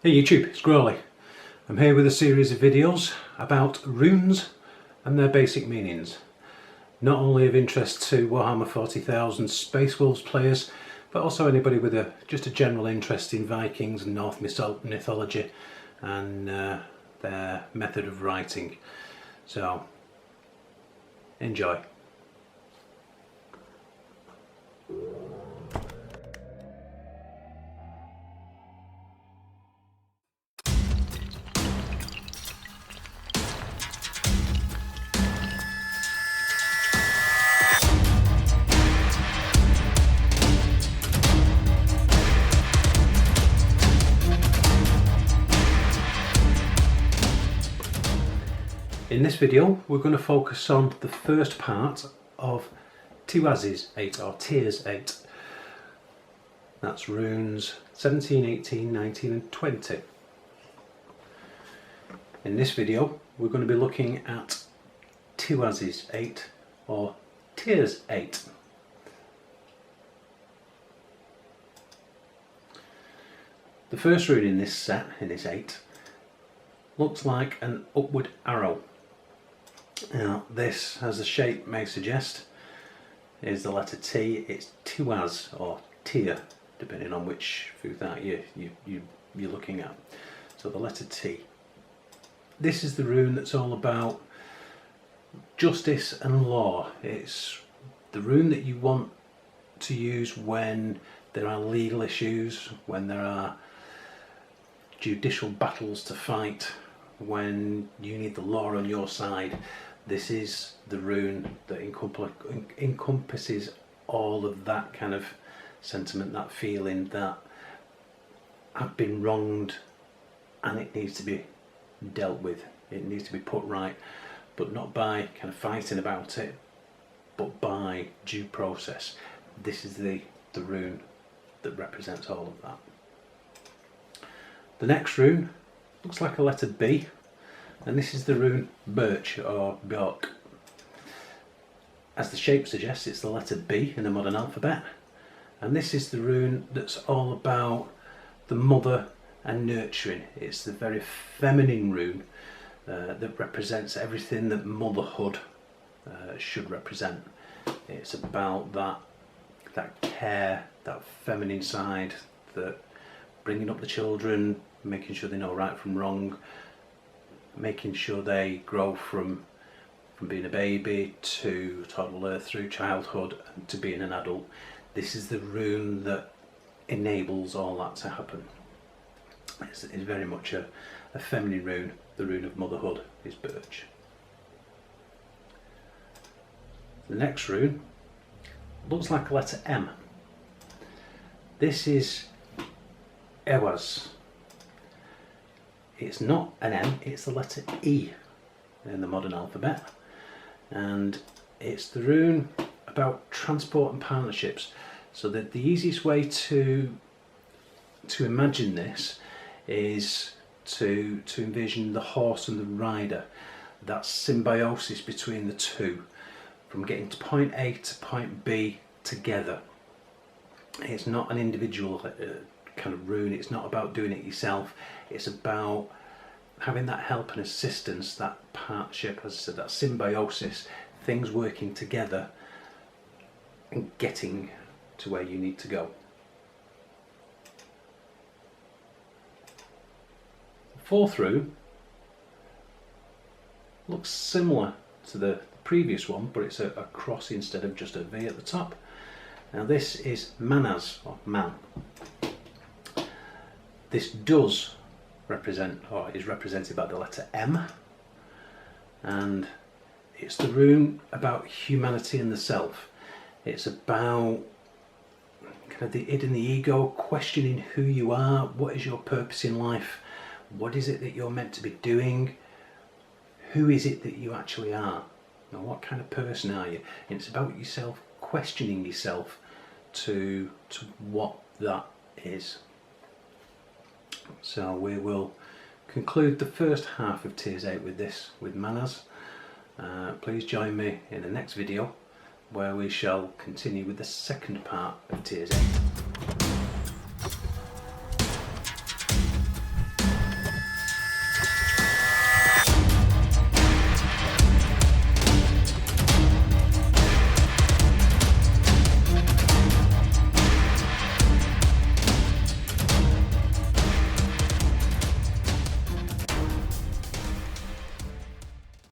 Hey YouTube, it's Grawlys. I'm here with a series of videos about runes and their basic meanings. Not only of interest to Warhammer 40,000 Space Wolves players, but also anybody with just a general interest in Vikings and Norse mythology and their method of writing. So, enjoy. In this video we're going to focus on the first part of Tyrs' Aett or Tyrs' Aett. That's runes 17, 18, 19 and 20. In this video we're going to be looking at Tyrs' Aett or Tyrs' Aett. The first rune in this set, in this Aett, looks like an upward arrow. Now this, as the shape may suggest, is the letter T. It's Tyrs or Tyr, depending on which Futhark you're looking at. So the letter T. This is the rune that's all about justice and law. It's the rune that you want to use when there are legal issues, when there are judicial battles to fight, when you need the law on your side. This is the rune that encompasses all of that kind of sentiment, that feeling that I've been wronged and it needs to be dealt with, it needs to be put right, but not by kind of fighting about it, but by due process. This is the rune that represents all of that. The next rune looks like a letter B, and this is the rune birch or bjork. As the shape suggests, it's the letter B in the modern alphabet, and this is the rune that's all about the mother and nurturing. It's the very feminine rune that represents everything that motherhood should represent. It's about that care, that feminine side, that bringing up the children, making sure they know right from wrong, making sure they grow from being a baby to toddler through childhood and to being an adult. This is the rune that enables all that to happen. It's very much a feminine rune. The rune of motherhood is birch. The next rune looks like a letter M. This is Aett. It's not an M, it's the letter E in the modern alphabet, and it's the rune about transport and partnerships. So that the easiest way to imagine this is to envision the horse and the rider, that symbiosis between the two, from getting to point A to point B together. It's not an individual kind of rune, it's not about doing it yourself, it's about having that help and assistance, that partnership, as I said, that symbiosis, things working together and getting to where you need to go. The fourth rune looks similar to the previous one, but it's a cross instead of just a V at the top. Now this is Manas, or man. This does represent, or is represented by the letter M, and it's the rune about humanity and the self. It's about kind of the id and the ego, questioning who you are, what is your purpose in life, what is it that you're meant to be doing, who is it that you actually are, now, what kind of person are you? And it's about yourself, questioning yourself to what that is. So we will conclude the first half of Tyrs' Aett with this, with Manas. Please join me in the next video where we shall continue with the second part of Tyrs' Aett.